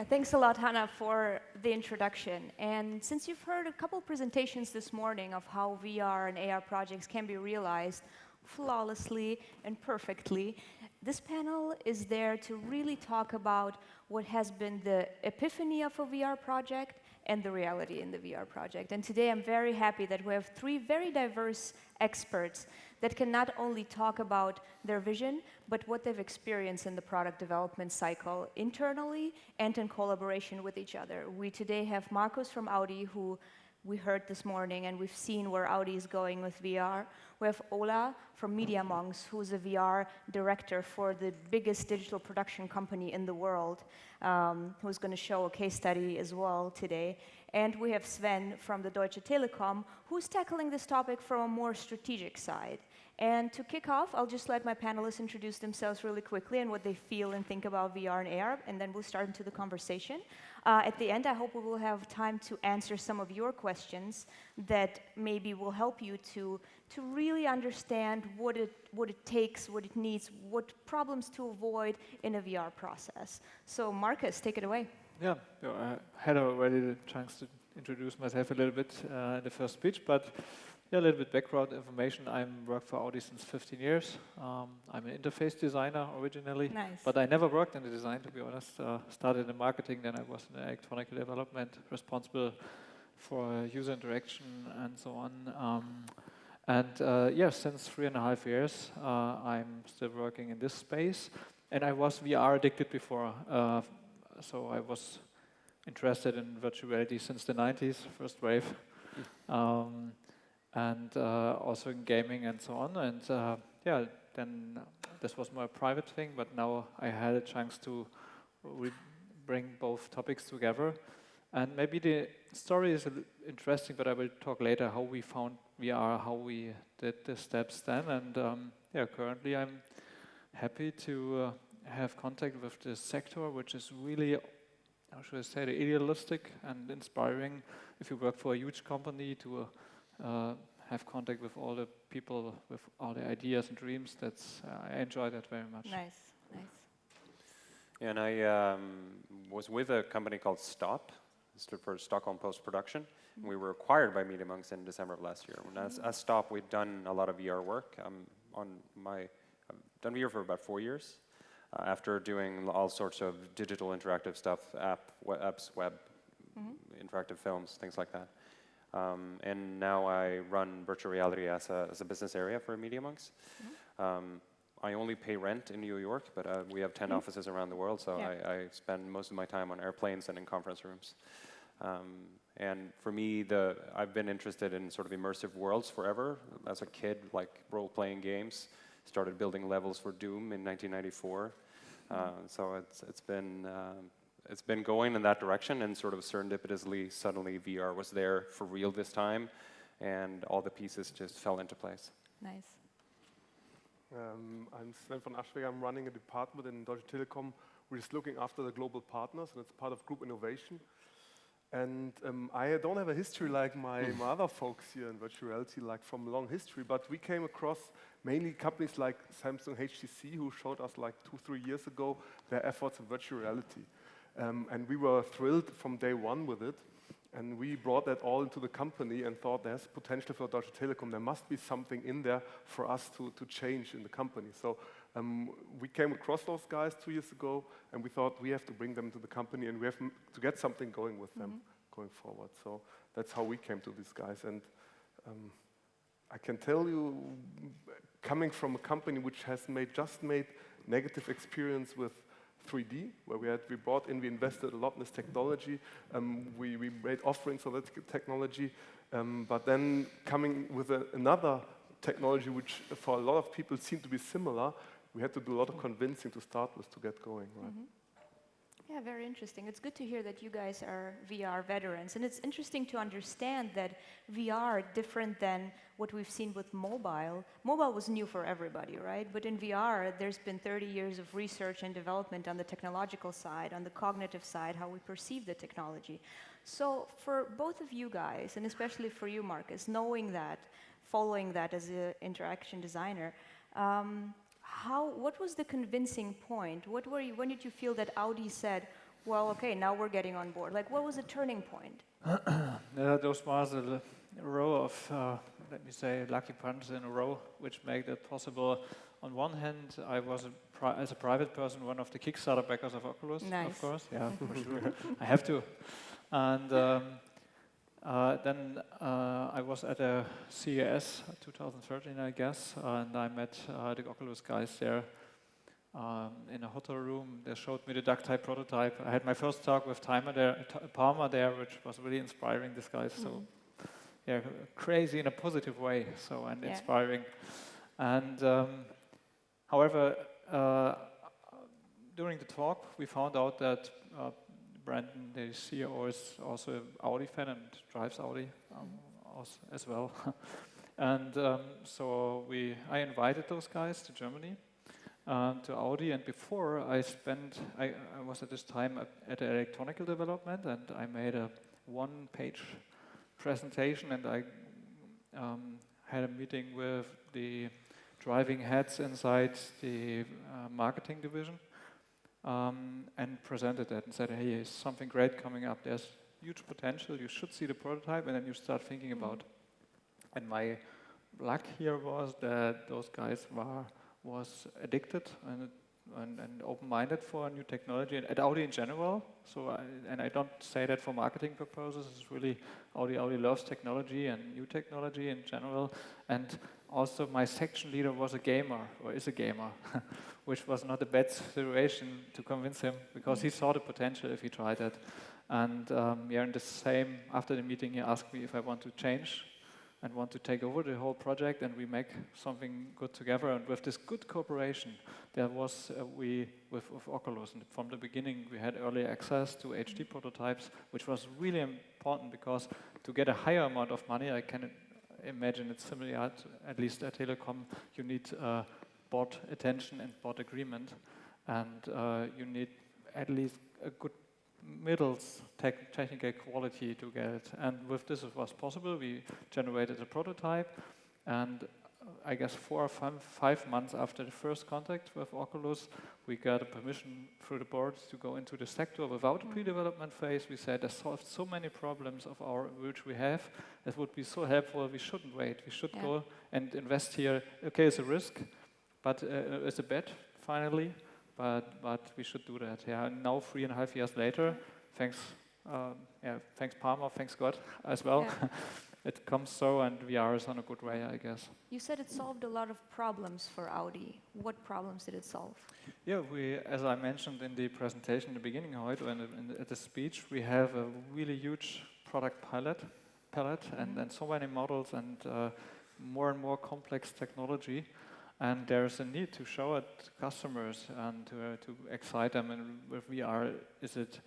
Yeah, thanks a lot, Hannah, for the introduction. And since you've heard a couple presentations this morning of how VR and AR projects can be realized flawlessly and perfectly, this panel is there to really talk about what has been the epiphany of a VR project and the reality in the VR project. And today I'm very happy that we have three very diverse experts that can not only talk about their vision, but what they've experienced in the product development cycle internally and in collaboration with each other. We today have Markus from AUDI, who we heard this morning, and we've seen where AUDI is going with VR. We have Ola from MediaMonks, who's a VR director for the biggest digital production company in the world, who's going to show a case study as well today. And we have Sven from the Deutsche Telekom, who's tackling this topic from a more strategic side. And to kick off, I'll just let my panelists introduce themselves really quickly and what they feel and think about VR and AR, and then we'll start into the conversation. At the end, I hope we will have time to answer some of your questions that maybe will help you to really understand what it takes, what it needs, what problems to avoid in a VR process. So Markus, take it away. Yeah, I had already the chance to introduce myself a little bit in the first speech, but yeah, a little bit background information. I worked for AUDI since 15 years. I'm an interface designer originally, but I never worked in the design, to be honest. Started in marketing, then I was in electronic development, responsible for user interaction and so on. Yeah, since 3.5 years, I'm still working in this space. And I was VR addicted before, so I was interested in virtual reality since the 90s, first wave. And also in gaming and so on. And yeah, then this was more a private thing, but now I had a chance to bring both topics together. And maybe the story is interesting, but I will talk later how we found VR, how we did the steps then. And yeah, currently I'm happy to have contact with the sector, which is really, how should I say, idealistic and inspiring. If you work for a huge company to have contact with all the people, with all the ideas and dreams. I enjoy that very much. Nice, nice. Yeah, and I was with a company called STOP, stood for Stockholm Post Production. Mm-hmm. We were acquired by MediaMonks in December of last year. Mm-hmm. As STOP, we've done a lot of VR work. I've done VR for about 4 years. After doing all sorts of digital interactive stuff, apps, web, interactive films, things like that. And now I run virtual reality as a business area for MediaMonks. Mm-hmm. I only pay rent in New York, but we have 10 offices around the world, so yeah. I spend most of my time on airplanes and in conference rooms. And for me, I've been interested in sort of immersive worlds forever. As a kid, like role-playing games, started building levels for Doom in 1994. So it's been going in that direction, and sort of serendipitously, suddenly VR was there for real this time, and all the pieces just fell into place. Nice. I'm Sven von Aschwege. I'm running a department in Deutsche Telekom, which is looking after the global partners, and it's part of group innovation. And I don't have a history like my other folks here in virtual reality, like from a long history, but we came across mainly companies like Samsung HTC, who showed us like 2-3 years ago their efforts in virtual reality. And we were thrilled from day one with it. And we brought that all into the company and thought there's potential for Deutsche Telekom. There must be something in there for us to change in the company. So we came across those guys 2 years ago, and we thought we have to bring them to the company, and we have to get something going with them going forward. So that's how we came to these guys. And I can tell you, coming from a company which has just made negative experience with 3D, where we invested a lot in this technology. We made offerings for that technology, but then coming with another technology which for a lot of people seemed to be similar, we had to do a lot of convincing to start with to get going, right? Mm-hmm. Yeah, very interesting. It's good to hear that you guys are VR veterans, and it's interesting to understand that VR, different than what we've seen with mobile. Mobile was new for everybody, right? But in VR, there's been 30 years of research and development on the technological side, on the cognitive side, how we perceive the technology. So for both of you guys, and especially for you, Markus, knowing that, following that as an interaction designer, what was the convincing point? When did you feel that AUDI said, well, okay, now we're getting on board. Like, what was the turning point? Those was a row of, let me say, lucky punches in a row, which made it possible. On one hand, I was, as a private person, one of the Kickstarter backers of Oculus, Nice. of course. Yeah, for sure. I have to. And then I was at a CES 2013, I guess, and I met the Oculus guys there in a hotel room. They showed me the duct tape prototype. I had my first talk with Palmer there, which was really inspiring. This guy, so yeah, crazy in a positive way, so and inspiring. And however, during the talk, we found out that Brandon, the CEO, is also an Audi fan and drives Audi as well. And so I invited those guys to Germany, to Audi. And before I was at this time at electronic development, and I made a one-page presentation, and I had a meeting with the driving heads inside the marketing division. And presented that and said, hey, there's something great coming up. There's huge potential. You should see the prototype, and then you start thinking about. And my luck here was that those guys was addicted and open-minded for new technology, and at Audi in general. So, I don't say that for marketing purposes. It's really Audi loves technology and new technology in general. And also, my section leader was a gamer, or is a gamer, which was not a bad situation to convince him, because he saw the potential if he tried it. And in the same, after the meeting, he asked me if I want to change and want to take over the whole project, and we make something good together. And with this good cooperation, there was with Oculus, and from the beginning, we had early access to HD prototypes, which was really important, because to get a higher amount of money, I can imagine it's similar, at least at Telekom, you need board attention and board agreement, and you need at least a good middle technical quality to get it. And with this it was possible. We generated a prototype, and I guess 4 or 5 months after the first contact with Oculus, we got a permission through the board to go into the sector without a pre-development phase. We said, there's solved so many problems of which we have, it would be so helpful, we shouldn't wait. We should go and invest here. Okay, it's a risk, but it's a bet, finally, but we should do that. Yeah, and now 3.5 years later, thanks Palmer, thanks God as well. Yeah. It comes so, and VR is on a good way, I guess. You said it solved a lot of problems for Audi. What problems did it solve? Yeah, as I mentioned in the presentation in the beginning, at the speech, we have a really huge product palette, and so many models, and more and more complex technology. And there's a need to show it to customers and to excite them. And with VR, is it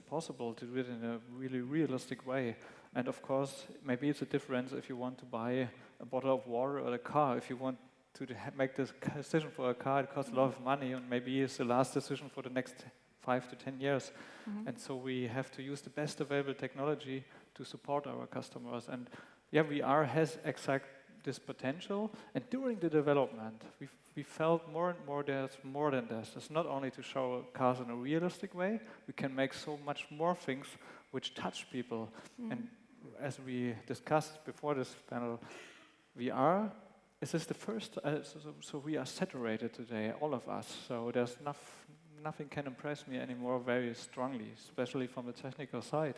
possible to do it in a really realistic way? And of course, maybe it's a difference if you want to buy a bottle of water or a car. If you want to make this decision for a car, it costs a lot of money, and maybe it's the last decision for the next 5 to 10 years. And so we have to use the best available technology to support our customers. And yeah, VR has this potential. And during the development, we felt more and more there's more than this. It's not only to show cars in a realistic way. We can make so much more things which touch people. And as we discussed before this panel, VR, is this the first? So we are saturated today, all of us. So there's nothing can impress me anymore very strongly, especially from the technical side.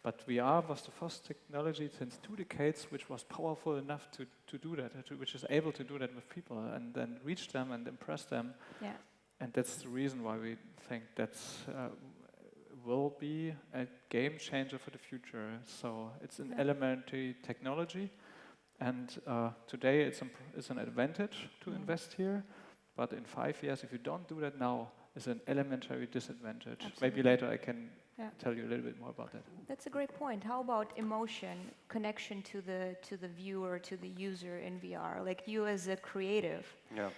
But VR was the first technology since 2 decades which was powerful enough to do that, which is able to do that with people and then reach them and impress them. Yeah. And that's the reason why we think that's will be a game changer for the future. So it's an elementary technology, and today it's an advantage to invest here. But in 5 years, if you don't do that now, it's an elementary disadvantage. Absolutely. Maybe later I can tell you a little bit more about that. That's a great point. How about emotion, connection to the viewer, to the user in VR? Like you as a creative. Yeah.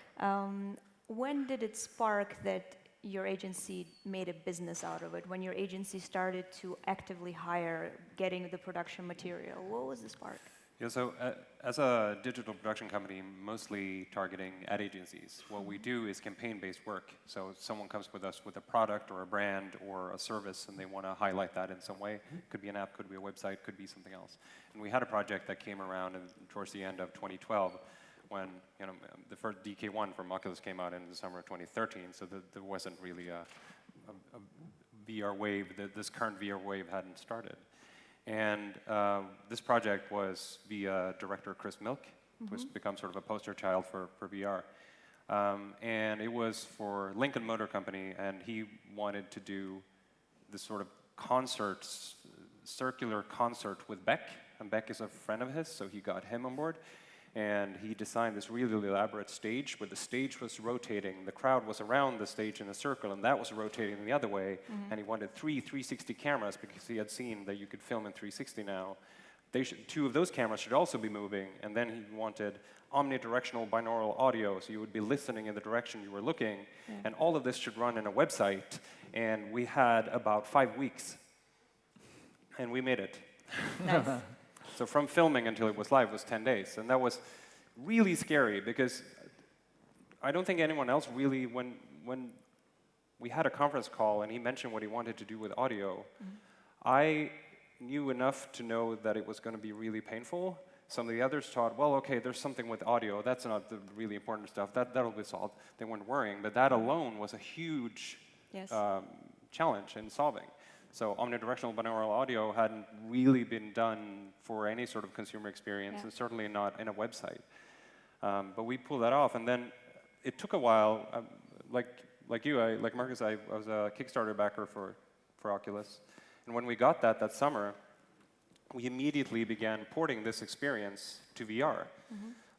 When did it spark that your agency made a business out of it? When your agency started to actively hire, getting the production material, what was the spark? Yeah, so as a digital production company, mostly targeting ad agencies, what we do is campaign-based work. So someone comes with us with a product or a brand or a service, and they want to highlight that in some way. Could be an app, could be a website, could be something else. And we had a project that came around towards the end of 2012, when the first DK1 from Oculus came out in the summer of 2013. So there wasn't really a VR wave. This current VR wave hadn't started. And this project was via director Chris Milk, who's become sort of a poster child for VR. And it was for Lincoln Motor Company, and he wanted to do this sort of circular concert with Beck. And Beck is a friend of his, so he got him on board. And he designed this really elaborate stage where the stage was rotating. The crowd was around the stage in a circle, and that was rotating the other way. And he wanted 3 360 cameras because he had seen that you could film in 360 now. 2 of those cameras should also be moving. And then he wanted omnidirectional binaural audio, so you would be listening in the direction you were looking. Yeah. And all of this should run in a website. And we had about 5 weeks. And we made it. Nice. So from filming until it was live was 10 days. And that was really scary because I don't think anyone else really, when we had a conference call and he mentioned what he wanted to do with audio, I knew enough to know that it was going to be really painful. Some of the others thought, well, okay, there's something with audio. That's not the really important stuff. That'll be solved. They weren't worrying. But that alone was a huge challenge in solving. So omnidirectional binaural audio hadn't really been done for any sort of consumer experience, and certainly not in a website. But we pulled that off, and then it took a while. Like you, like Marcus, I was a Kickstarter backer for Oculus. And when we got that summer, we immediately began porting this experience to VR.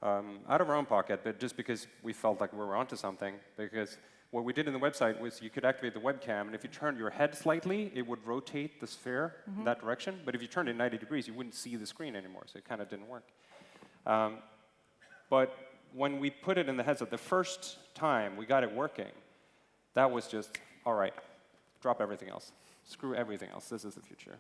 Out of our own pocket, but just because we felt like we were onto something, because what we did in the website was you could activate the webcam, and if you turned your head slightly, it would rotate the sphere in that direction. But if you turned it 90 degrees, you wouldn't see the screen anymore, so it kind of didn't work. But when we put it in the headset, the first time we got it working, that was just, all right, drop everything else. Screw everything else. This is the future.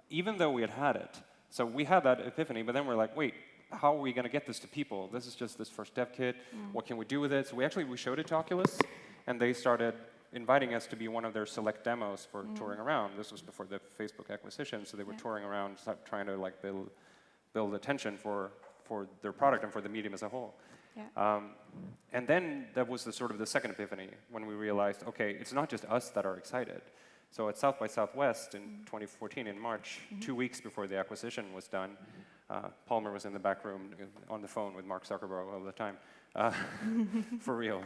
Even though we had it, so we had that epiphany, but then we're like, wait, how are we going to get this to people? This is just this first dev kit. What can we do with it? So we showed it to Oculus, and they started inviting us to be one of their select demos for touring around. This was before the Facebook acquisition, so they were touring around trying to like build attention for their product and for the medium as a whole. And then that was the second epiphany when we realized, okay, it's not just us that are excited. So at South by Southwest in 2014 in March, 2 weeks before the acquisition was done, Palmer was in the back room on the phone with Mark Zuckerberg all the time, for real.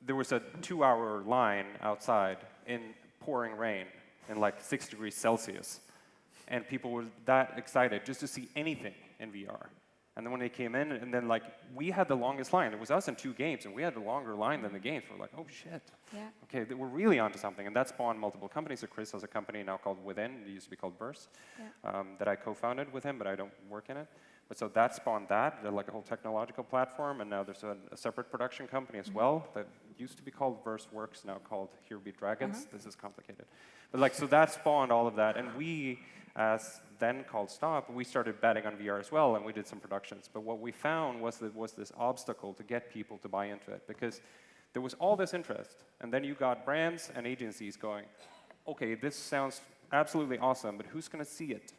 There was a 2-hour line outside in pouring rain in like 6 degrees Celsius. And people were that excited just to see anything in VR. And then when they came in, and then like we had the longest line. It was us and 2 games, and we had a longer line than the games. We're like, oh shit. Okay, we're really onto something. And that spawned multiple companies. So Chris has a company now called Within. It used to be called Burst, that I co-founded with him, but I don't work in it. But so that spawned that, like a whole technological platform. And now there's a separate production company as well that used to be called VerseWorks, now called Here Be Dragons. This is complicated. But like, so that spawned all of that. And we, as then called Stop, we started betting on VR as well, and we did some productions. But what we found was this obstacle to get people to buy into it, because there was all this interest, and then you got brands and agencies going, okay, this sounds absolutely awesome, but who's going to see it?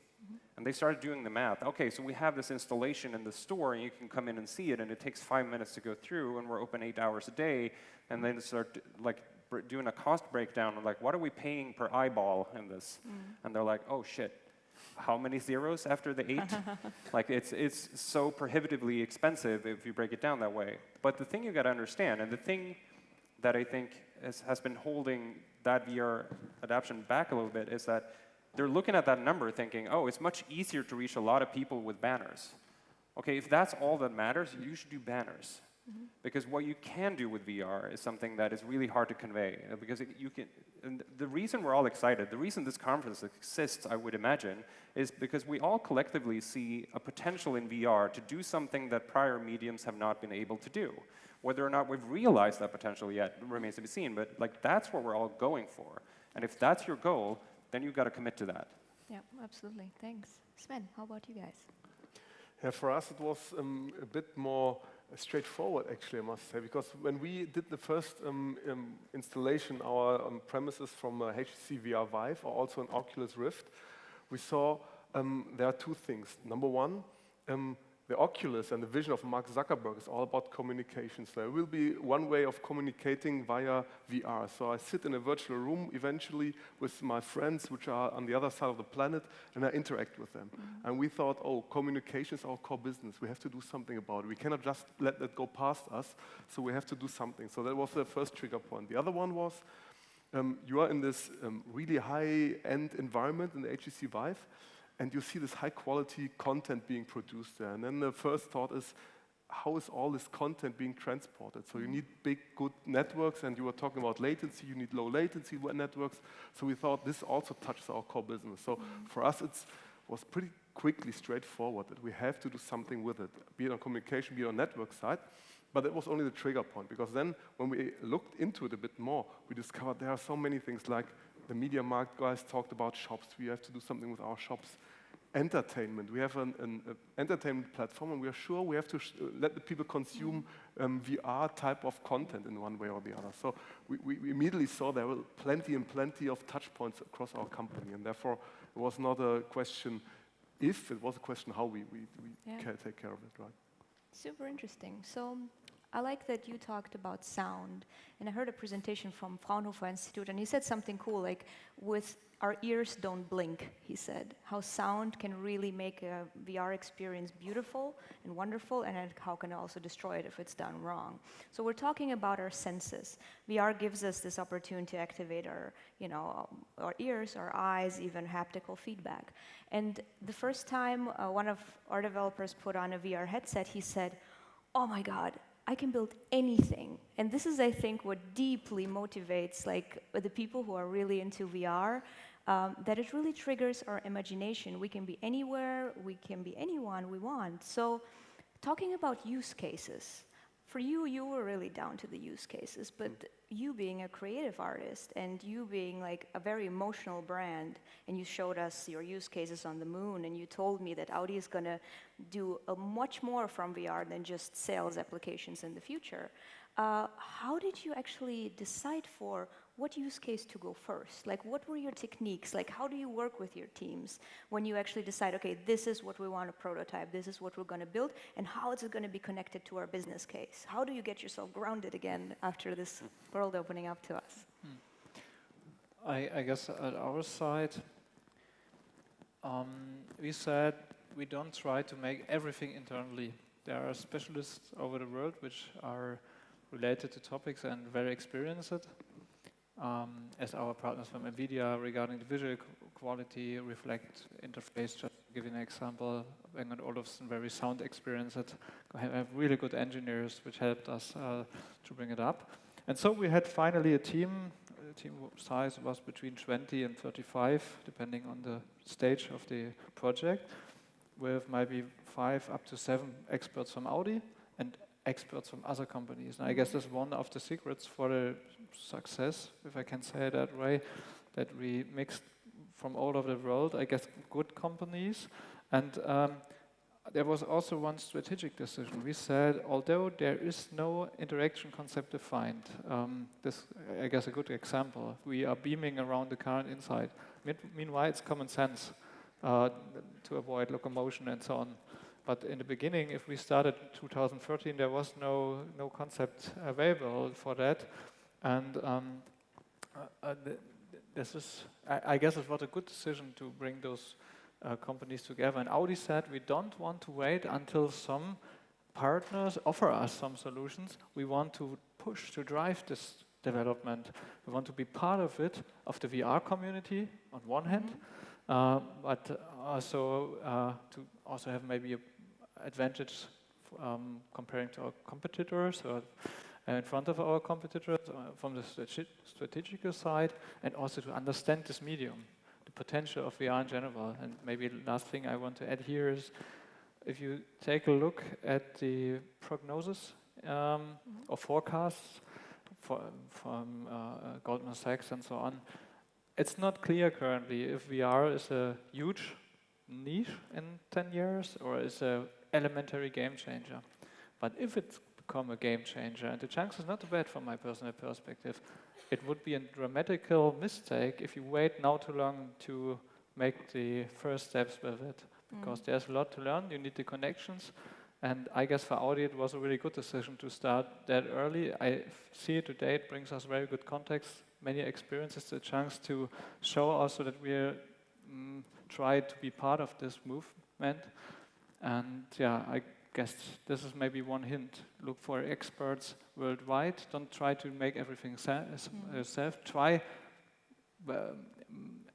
And they started doing the math. Okay, so we have this installation in the store, and you can come in and see it, and it takes 5 minutes to go through, and we're open 8 hours a day, and then start like doing a cost breakdown of like, what are we paying per eyeball in this? And they're like, oh shit, how many zeros after the 8? Like it's so prohibitively expensive if you break it down that way. But the thing you got to understand, and the thing that I think has been holding that VR adoption back a little bit, is that they're looking at that number thinking, oh, it's much easier to reach a lot of people with banners. Okay, if that's all that matters, you should do banners. Because what you can do with VR is something that is really hard to convey. Because and the reason we're all excited, the reason this conference exists, I would imagine, is because we all collectively see a potential in VR to do something that prior mediums have not been able to do. Whether or not we've realized that potential yet remains to be seen, but like that's what we're all going for. And if that's your goal, then you've got to commit to that. Yeah, absolutely. Thanks. Sven, how about you guys? Yeah, for us it was a bit more straightforward, actually, I must say, because when we did the first installation, our premises from HTC VR Vive or also an Oculus Rift, we saw there are two things. Number one, the Oculus and the vision of Mark Zuckerberg is all about communication. So there will be one way of communicating via VR. So I sit in a virtual room eventually with my friends, which are on the other side of the planet, and I interact with them. Mm-hmm. And we thought, oh, communication is our core business. We have to do something about it. We cannot just let that go past us, so we have to do something. So that was the first trigger point. The other one was, you are in this really high-end environment in the HTC Vive, and you see this high-quality content being produced there. And then the first thought is, how is all this content being transported? So you need big, good networks, and you were talking about latency, you need low latency networks. So we thought this also touches our core business. So for us, it was pretty quickly straightforward that we have to do something with it, be it on communication, be it on network side. But that was only the trigger point, because then when we looked into it a bit more, we discovered there are so many things, like the MediaMonks guys talked about shops. We have to do something with our shops. Entertainment. We have an entertainment platform, and we are sure we have to let the people consume VR type of content in one way or the other. So we immediately saw there were plenty and plenty of touch points across our company, and therefore it was not a question if, it was a question how we can take care of it, right? Super interesting. So I like that you talked about sound, and I heard a presentation from Fraunhofer Institute, and he said something cool, like with our ears don't blink, he said, how sound can really make a VR experience beautiful and wonderful, and how can it also destroy it if it's done wrong. So we're talking about our senses. VR gives us this opportunity to activate our, our ears, our eyes, even haptical feedback. And the first time one of our developers put on a VR headset, he said, oh my God, I can build anything. And this is, I think, what deeply motivates the people who are really into VR, that it really triggers our imagination. We can be anywhere, we can be anyone we want. So talking about use cases, for you, you were really down to the use cases, but you being a creative artist and you being a very emotional brand, and you showed us your use cases on the moon, and you told me that AUDI is going to do much more from VR than just sales applications in the future. How did you actually decide for what use case to go first? What were your techniques? How do you work with your teams when you actually decide, okay, this is what we want to prototype, this is what we're going to build, and how is it going to be connected to our business case? How do you get yourself grounded again after this world opening up to us? I guess at our side, we said we don't try to make everything internally. There are specialists over the world which are related to topics and very experienced. As our partners from NVIDIA regarding the visual quality, reflect interface, just to give you an example, Bang & Olufsen, very sound experienced, have really good engineers which helped us to bring it up. And so we had finally a team size was between 20 and 35, depending on the stage of the project, with maybe 5 up to 7 experts from AUDI and experts from other companies. And I guess that's one of the secrets for the success, if I can say it that way, that we mixed from all over the world, I guess, good companies. And there was also one strategic decision. We said, although there is no interaction concept defined, this, I guess, a good example, we are beaming around the current inside. Meanwhile, it's common sense to avoid locomotion and so on. But in the beginning, if we started in 2013, there was no concept available for that. And this is, I guess it was a good decision to bring those companies together. And AUDI said, we don't want to wait until some partners offer us some solutions. We want to push to drive this development. We want to be part of it, of the VR community on one hand, but also to also have maybe an advantage comparing to our competitors or in front of our competitors from the strategical side, and also to understand this medium, the potential of VR in general. And maybe the last thing I want to add here is, if you take a look at the prognosis or forecasts from Goldman Sachs and so on, it's not clear currently if VR is a huge niche in 10 years, or is an elementary game changer. But if it's become a game changer, and the chance is not too bad from my personal perspective, it would be a dramatical mistake if you wait now too long to make the first steps with it, because there's a lot to learn. You need the connections, and I guess for Audi it was a really good decision to start that early. I see it today, it brings us very good context, many experiences, the chance to show also that we try to be part of this movement. And yeah, I guess this is maybe one hint. Look for experts worldwide. Don't try to make everything yourself. Try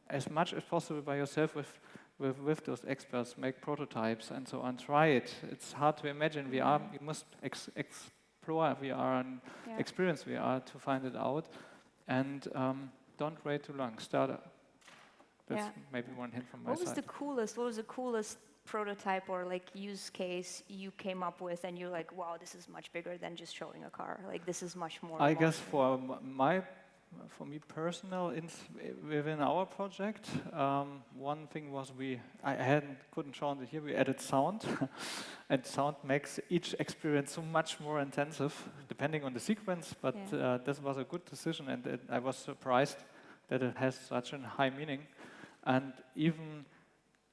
as much as possible by yourself with those experts. Make prototypes and so on. Try it. It's hard to imagine VR. You must explore VR and experience VR to find it out. And don't wait too long. Start. That's maybe one hint from my side. What was the coolest prototype or like use case you came up with, and you're like, wow, this is much bigger than just showing a car. Like this is much more. I guess for me personal, within our project, one thing was couldn't show it here. We added sound, and sound makes each experience so much more intensive, depending on the sequence. But this was a good decision, and I was surprised that it has such a high meaning, and even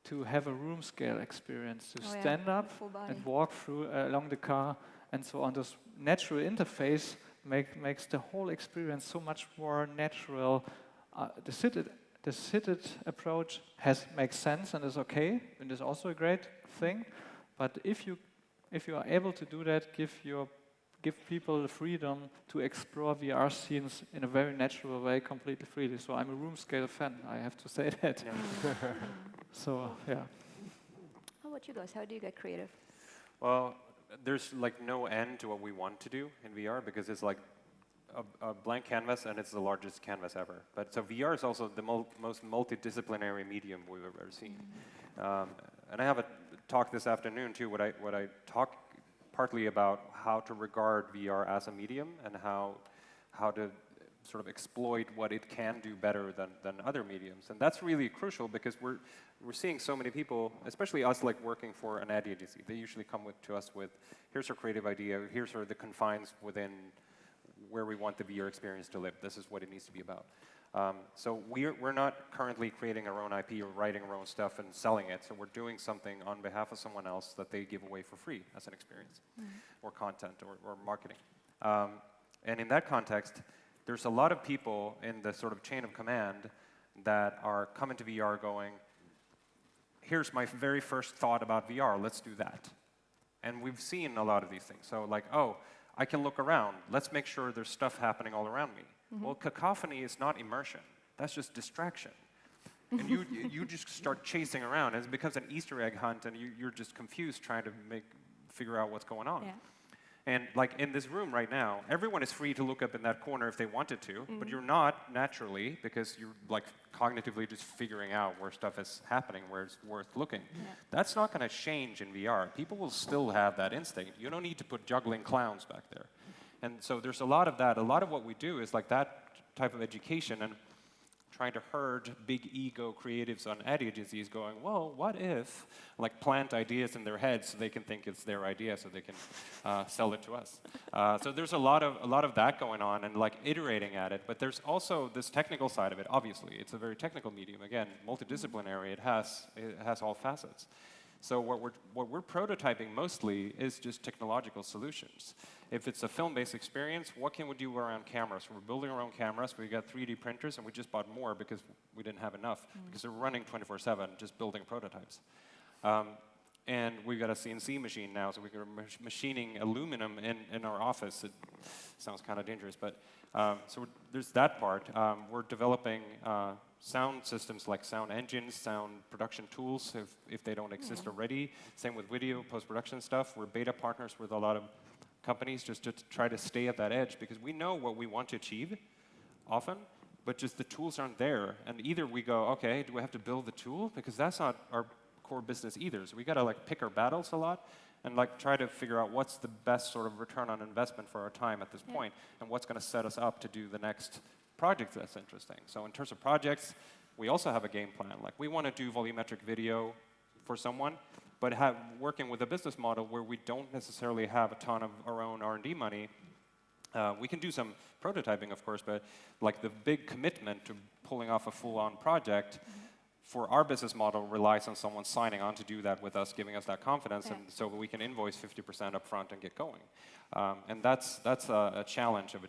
to have a room scale experience, to stand up and walk through along the car and so on. This natural interface makes the whole experience so much more natural. The seated approach makes sense and is okay, and is also a great thing. But if you are able to do that, give people the freedom to explore VR scenes in a very natural way, completely freely. So I'm a room scale fan, I have to say that. So, yeah. How about you guys? How do you get creative? Well, there's like no end to what we want to do in VR, because it's like a blank canvas, and it's the largest canvas ever. But so VR is also the most multidisciplinary medium we've ever seen. And I have a talk this afternoon too. What I talk partly about how to regard VR as a medium, and how to sort of exploit what it can do better than other mediums. And that's really crucial, because we're seeing so many people, especially us, like working for an ad agency. They usually come to us with, here's our creative idea, here's sort of the confines within where we want the VR experience to live. This is what it needs to be about. So we're not currently creating our own IP or writing our own stuff and selling it. So we're doing something on behalf of someone else that they give away for free as an experience, or content, or marketing. And in that context, there's a lot of people in the sort of chain of command that are coming to VR going, here's my very first thought about VR, let's do that. And we've seen a lot of these things. So like, oh, I can look around, let's make sure there's stuff happening all around me. Well, cacophony is not immersion, that's just distraction. And you just start chasing around, and it becomes an Easter egg hunt, and you're just confused trying to figure out what's going on. Yeah. And like in this room right now, everyone is free to look up in that corner if they wanted to, but you're not naturally, because you're like cognitively just figuring out where stuff is happening, where it's worth looking. Yeah. That's not going to change in VR. People will still have that instinct. You don't need to put juggling clowns back there. And so there's a lot of that. A lot of what we do is like that type of education, and trying to herd big ego creatives on ad agencies going, well, what if, like plant ideas in their heads so they can think it's their idea, so they can sell it to us. So there's a lot of that going on, and like iterating at it. But there's also this technical side of it. Obviously, it's a very technical medium. Again, multidisciplinary. It has all facets. So what we're prototyping mostly is just technological solutions. If it's a film-based experience, what can we do around cameras? We're building our own cameras. We got 3D printers, and we just bought more because we didn't have enough, because they're running 24/7, just building prototypes. And we've got a CNC machine now, so we're machining aluminum in our office. It sounds kind of dangerous, but so there's that part. We're developing sound systems like sound engines, sound production tools, if they don't exist already. Same with video, post-production stuff. We're beta partners with a lot of companies just to try to stay at that edge, because we know what we want to achieve often, but just the tools aren't there. And either we go, okay, do we have to build the tool? Because that's not our core business either. So we got to like pick our battles a lot, and like try to figure out what's the best sort of return on investment for our time at this point, and what's going to set us up to do the next project that's interesting. So in terms of projects, we also have a game plan. Like we want to do volumetric video for someone, but working with a business model where we don't necessarily have a ton of our own R&D money. We can do some prototyping, of course, but like the big commitment to pulling off a full-on project for our business model relies on someone signing on to do that with us, giving us that confidence, and so we can invoice 50% up front and get going. And that's a challenge of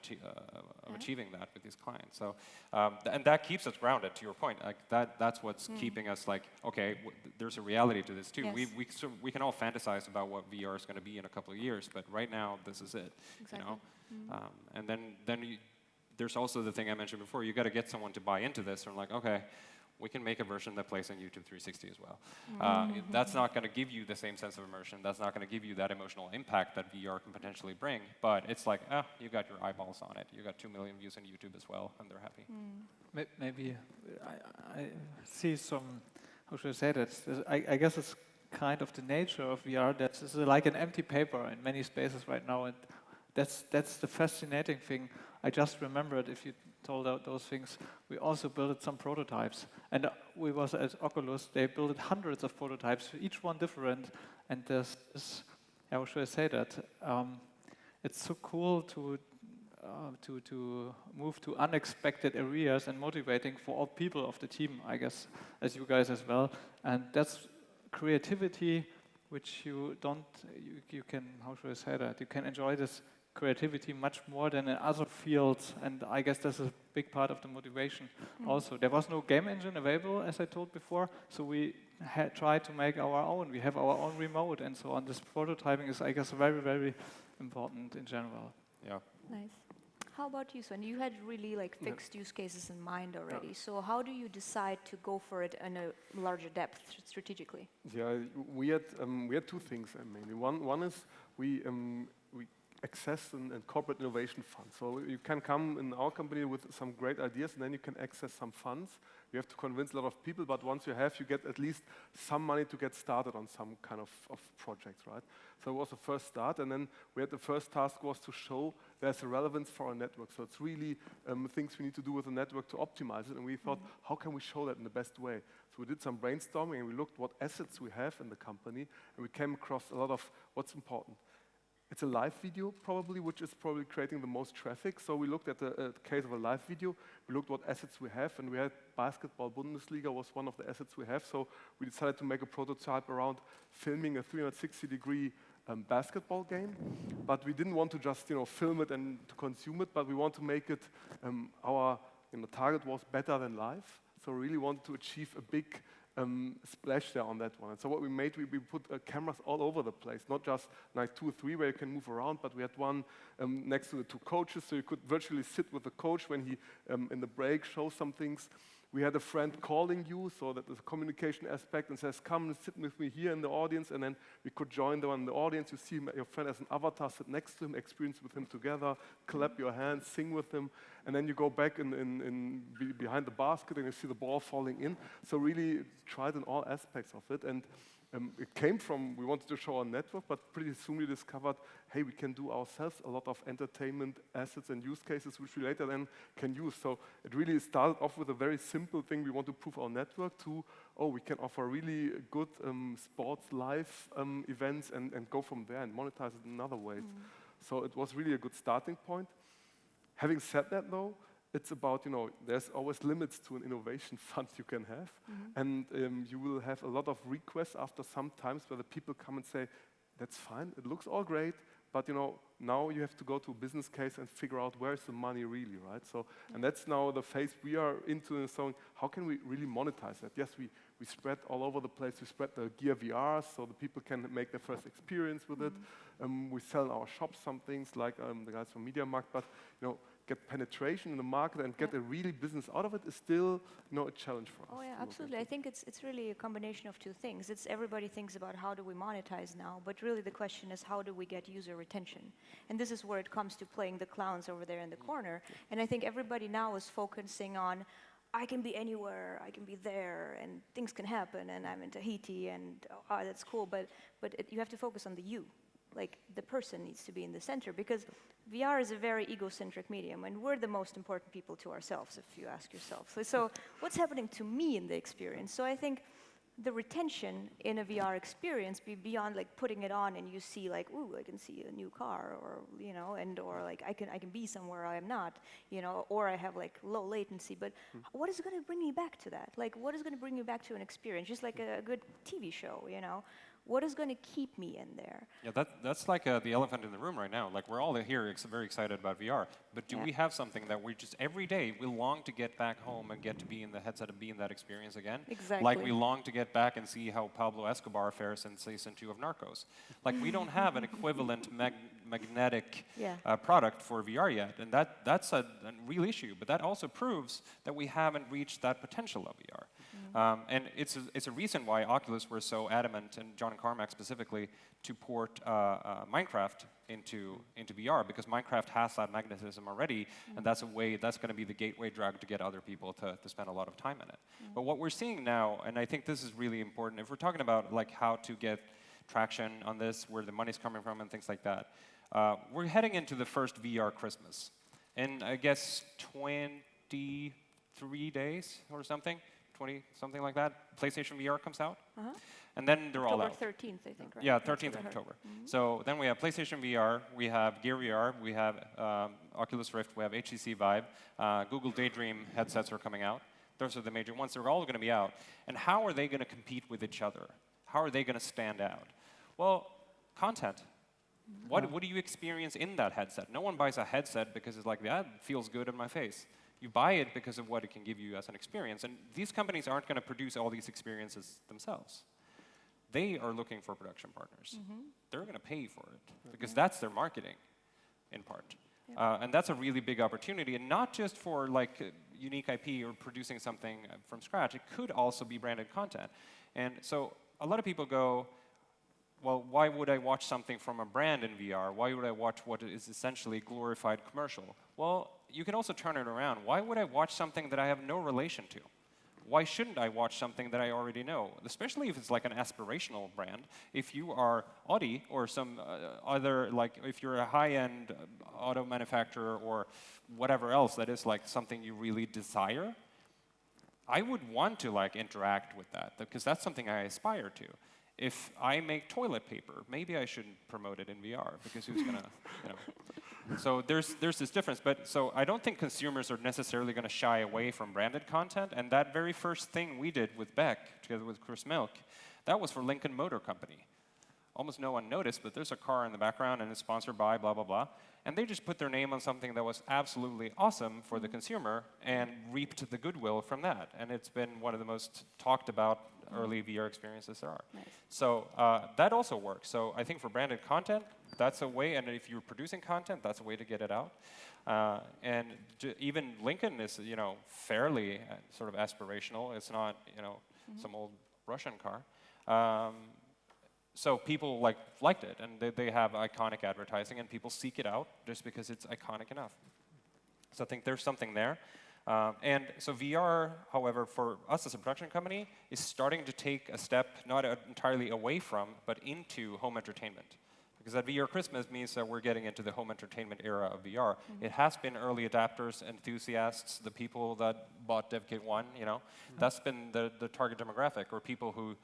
achieving that with these clients. So, and that keeps us grounded, to your point. Like that's what's keeping us like, okay, there's a reality to this too. Yes. We can all fantasize about what VR is going to be in a couple of years, but right now, this is it. Exactly. You know? And then there's also the thing I mentioned before. You got to get someone to buy into this, and like, okay, we can make a version that plays on YouTube 360 as well. That's not going to give you the same sense of immersion. That's not going to give you that emotional impact that VR can potentially bring. But it's like, you got your eyeballs on it. You got 2 million views on YouTube as well, and they're happy. Maybe I see some, how should I say that? I guess it's kind of the nature of VR that it's like an empty paper in many spaces right now, and that's the fascinating thing. I just remembered, if you told out those things, we also built some prototypes. And we was at Oculus, they built hundreds of prototypes, each one different. And there's how should I say that? It's so cool to move to unexpected areas and motivating for all people of the team, I guess, as you guys as well. And that's creativity, which you can, how should I say that? You can enjoy this creativity much more than in other fields, and I guess that's a big part of the motivation also. There was no game engine available, as I told before, so we tried to make our own. We have our own remote and so on. This prototyping is, I guess, very, very important in general. Yeah. Nice. How about you, Sven? You had really like fixed use cases in mind already. So how do you decide to go for it in a larger depth strategically? Yeah, we had two things mainly. One is we access and corporate innovation funds. So you can come in our company with some great ideas, and then you can access some funds. You have to convince a lot of people, but once you get at least some money to get started on some kind of projects, right? So it was the first start, and then we had the first task was to show there's a relevance for our network. So it's really things we need to do with the network to optimize it, and we thought, how can we show that in the best way? So we did some brainstorming, and we looked what assets we have in the company, and we came across a lot of what's important. It's a live video, probably, which is probably creating the most traffic. So we looked at the case of a live video. We looked what assets we have, and we had basketball. Bundesliga was one of the assets we have. So we decided to make a prototype around filming a 360-degree basketball game. But we didn't want to just film it and to consume it, but we want to make it, our target was better than live. So we really wanted to achieve a big splash there on that one. And so what we made, we put cameras all over the place, not just like 2 or 3 where you can move around, but we had one next to the 2 coaches, so you could virtually sit with the coach when he, in the break, shows some things. We had a friend calling you, so that there's a communication aspect, and says, come and sit with me here in the audience, and then we could join the one in the audience. You see your friend as an avatar, sit next to him, experience with him together, clap your hands, sing with him, and then you go back behind the basket and you see the ball falling in. So really tried in all aspects of it, and it came from, we wanted to show our network, but pretty soon we discovered, hey, we can do ourselves a lot of entertainment assets and use cases, which we later then can use. So it really started off with a very simple thing. We want to prove our network to, we can offer really good sports live events and go from there and monetize it in another ways. So it was really a good starting point. Having said that, though, it's about, there's always limits to an innovation fund you can have. And you will have a lot of requests after some times where the people come and say, that's fine, it looks all great, but now you have to go to a business case and figure out where's the money really, right? So, and that's now the phase we are into, and so how can we really monetize that? Yes, we spread all over the place. We spread the Gear VR so the people can make their first experience with it. We sell in our shops some things like the guys from MediaMonks, but get penetration in the market and get a really business out of it is still a challenge for us. Oh yeah, absolutely. I think it's really a combination of 2 things. It's everybody thinks about how do we monetize now, but really the question is how do we get user retention? And this is where it comes to playing the clowns over there in the corner. And I think everybody now is focusing on I can be anywhere, I can be there, and things can happen, and I'm in Tahiti, and that's cool, but you have to focus on the you. Like, the person needs to be in the center, because VR is a very egocentric medium, and we're the most important people to ourselves, if you ask yourself. So what's happening to me in the experience? So I think the retention in a VR experience be beyond like putting it on and you see like, ooh, I can see a new car, or you know, and or like I can be somewhere I am not, you know, or I have like low latency. But what is going to bring me back to that? Like, what is going to bring you back to an experience? Just like a good TV show, you know. What is going to keep me in there? Yeah, that's like the elephant in the room right now. Like, we're all here very excited about VR, but do we have something that we just every day we long to get back home and get to be in the headset and be in that experience again? Exactly. Like we long to get back and see how Pablo Escobar fares in season 2 of Narcos. Like, we don't have an equivalent magnetic product for VR yet, and that's a real issue. But that also proves that we haven't reached that potential of VR. And it's a reason why Oculus were so adamant, and John and Carmack specifically, to port Minecraft into VR, because Minecraft has that magnetism already, and that's going to be the gateway drug to get other people to spend a lot of time in it. But what we're seeing now, and I think this is really important, if we're talking about like how to get traction on this, where the money's coming from and things like that, we're heading into the first VR Christmas. In, I guess, 23 days or something, 20, something like that, PlayStation VR comes out. And then they're all out. October 13th, I think, right? Yeah, 13th of October. So then we have PlayStation VR, we have Gear VR, we have Oculus Rift, we have HTC Vive, Google Daydream headsets are coming out. Those are the major ones. They're all going to be out. And how are they going to compete with each other? How are they going to stand out? Well, content. What do you experience in that headset? No one buys a headset because it's like, that feels good in my face. You buy it because of what it can give you as an experience. And these companies aren't going to produce all these experiences themselves. They are looking for production partners. They're going to pay for it because that's their marketing, in part. And that's a really big opportunity, and not just for like unique IP or producing something from scratch. It could also be branded content. And so a lot of people go, well, why would I watch something from a brand in VR? Why would I watch what is essentially glorified commercial? Well, you can also turn it around. Why would I watch something that I have no relation to? Why shouldn't I watch something that I already know? Especially if it's like an aspirational brand. If you are AUDI or some other, like if you're a high-end auto manufacturer or whatever else that is like something you really desire, I would want to like interact with that because that's something I aspire to. If I make toilet paper, maybe I shouldn't promote it in VR because who's gonna, you know. So there's this difference, but so I don't think consumers are necessarily going to shy away from branded content. And that very first thing we did with Beck, together with Chris Milk, that was for Lincoln Motor Company. Almost no one noticed, but there's a car in the background and it's sponsored by blah, blah, blah. And they just put their name on something that was absolutely awesome for the consumer and reaped the goodwill from that. And it's been one of the most talked about early VR experiences there are. Nice. So that also works. So I think for branded content, that's a way, and if you're producing content, that's a way to get it out. And even Lincoln is, you know, fairly sort of aspirational. It's not, you know, some old Russian car. So people liked it, and they have iconic advertising, and people seek it out just because it's iconic enough. So I think there's something there. And so VR, however, for us as a production company, is starting to take a step not entirely away from, but into home entertainment. Because that VR Christmas means that we're getting into the home entertainment era of VR. It has been early adapters, enthusiasts, the people that bought DevKit 1, you know. That's been the target demographic, or people who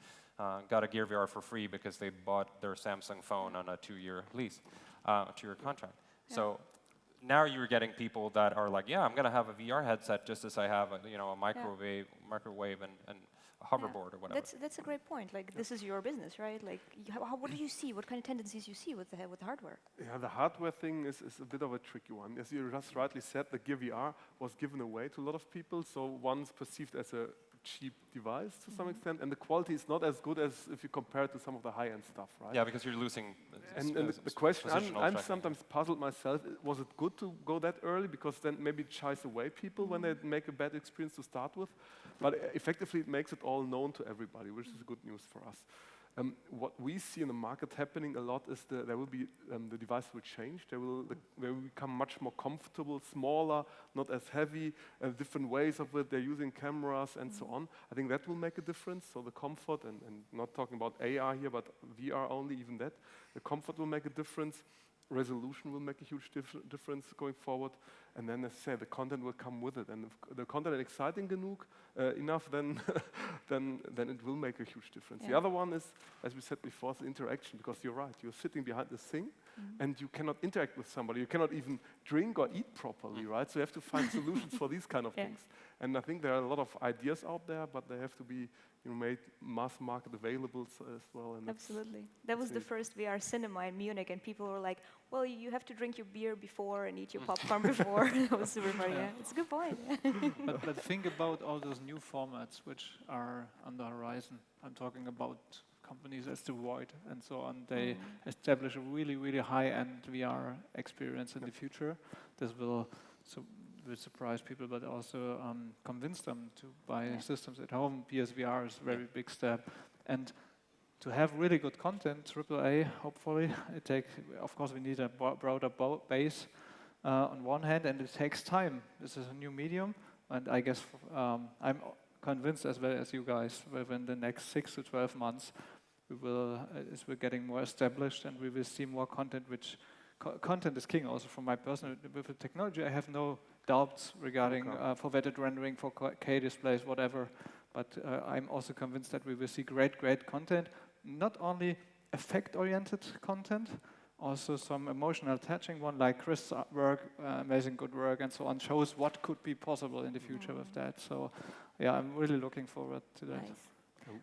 got a Gear VR for free because they bought their Samsung phone on a 2-year lease, 2-year contract. Yeah. So now you're getting people that are like, yeah, I'm going to have a VR headset just as I have a microwave and a hoverboard or whatever. That's a great point. Like, this is your business, right? Like, what do you see? What kind of tendencies you see with the hardware? Yeah, the hardware thing is a bit of a tricky one. As you just rightly said, the Gear VR was given away to a lot of people, so one's perceived as a cheap device to some extent, and the quality is not as good as if you compare it to some of the high-end stuff, right? Yeah, because you're losing. And the question, I'm sometimes puzzled myself, was it good to go that early? Because then maybe it shies away people when they make a bad experience to start with. But effectively, it makes it all known to everybody, which is good news for us. What we see in the market happening a lot is the device will change. They will become much more comfortable, smaller, not as heavy, different ways of it. They're using cameras and so on. I think that will make a difference. So the comfort, and not talking about AR here, but VR only, even that, the comfort will make a difference. resolution will make a huge difference going forward. And then, as I say, the content will come with it. And if the content is exciting enough, then then it will make a huge difference. The other one is, as we said before, the interaction, because you're right. You're sitting behind this thing, and you cannot interact with somebody. You cannot even drink or eat properly, right? So you have to find solutions for these kind of things. And I think there are a lot of ideas out there, but they have to be made mass market available as well. And absolutely. That was the first VR cinema in Munich, and people were like, well, you have to drink your beer before and eat your popcorn before. That was super funny. Yeah. It's a good point. but think about all those new formats which are on the horizon. I'm talking about companies as the Void and so on. They establish a really, really high-end VR experience in the future. This will surprise people, but also convince them to buy systems at home. PSVR is a very big step. And to have really good content, AAA, hopefully, of course, we need a broader base on one hand, and it takes time. This is a new medium, and I guess I'm convinced as well as you guys, within the next 6 to 12 months, we're getting more established, and we will see more content, content is king also from my personal, with the technology I have no doubts regarding formatted rendering, 4K displays, whatever, but I'm also convinced that we will see great content, not only effect-oriented content, also some emotional touching one, like Chris' work, amazing good work and so on, shows what could be possible in the future with that. So yeah, I'm really looking forward to that. Nice.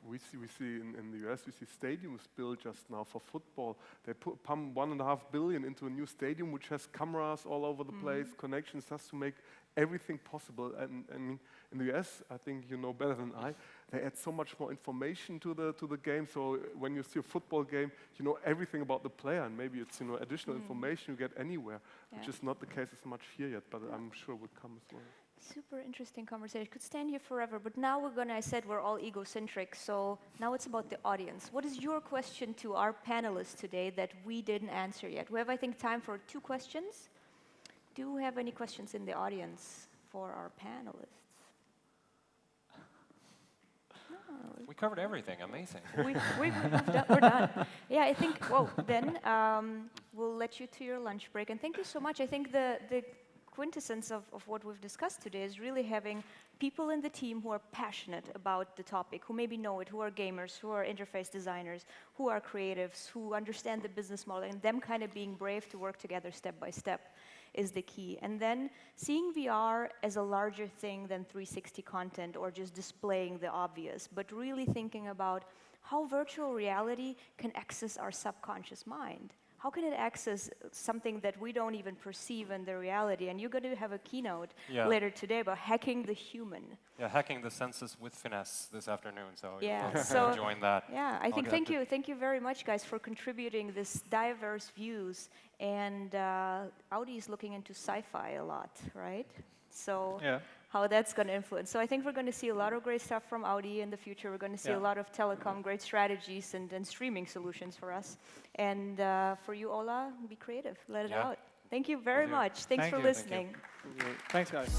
We see in the US, we see stadiums built just now for football. They pump $1.5 billion into a new stadium, which has cameras all over the place, connections, just to make everything possible. And in the US, I think you know better than I, they add so much more information to the game. So when you see a football game, you know everything about the player, and maybe it's additional information you get anywhere, which is not the case as much here yet, but I'm sure would come as well. Super interesting conversation. Could stand here forever, but now I said we're all egocentric, so now it's about the audience. What is your question to our panelists today that we didn't answer yet? We have, I think, time for 2 questions. Do we have any questions in the audience for our panelists? No. We covered everything. Amazing. We're done. Yeah, I think, then we'll let you to your lunch break. And thank you so much. I think the quintessence of what we've discussed today is really having people in the team who are passionate about the topic, who maybe know it, who are gamers, who are interface designers, who are creatives, who understand the business model, and them kind of being brave to work together step by step is the key. And then seeing VR as a larger thing than 360 content or just displaying the obvious, but really thinking about how virtual reality can access our subconscious mind. How can it access something that we don't even perceive in the reality? And you're going to have a keynote later today about hacking the human. Yeah, hacking the senses with finesse this afternoon. So so join that. Yeah, I think thank you very much, guys, for contributing this diverse views. And AUDI is looking into sci-fi a lot, right? So how that's going to influence. So I think we're going to see a lot of great stuff from AUDI in the future. We're going to see a lot of Telekom, great strategies and streaming solutions for us. And for you, Ola, be creative. Let it out. Thank you very much. Thanks for listening. Thanks, guys.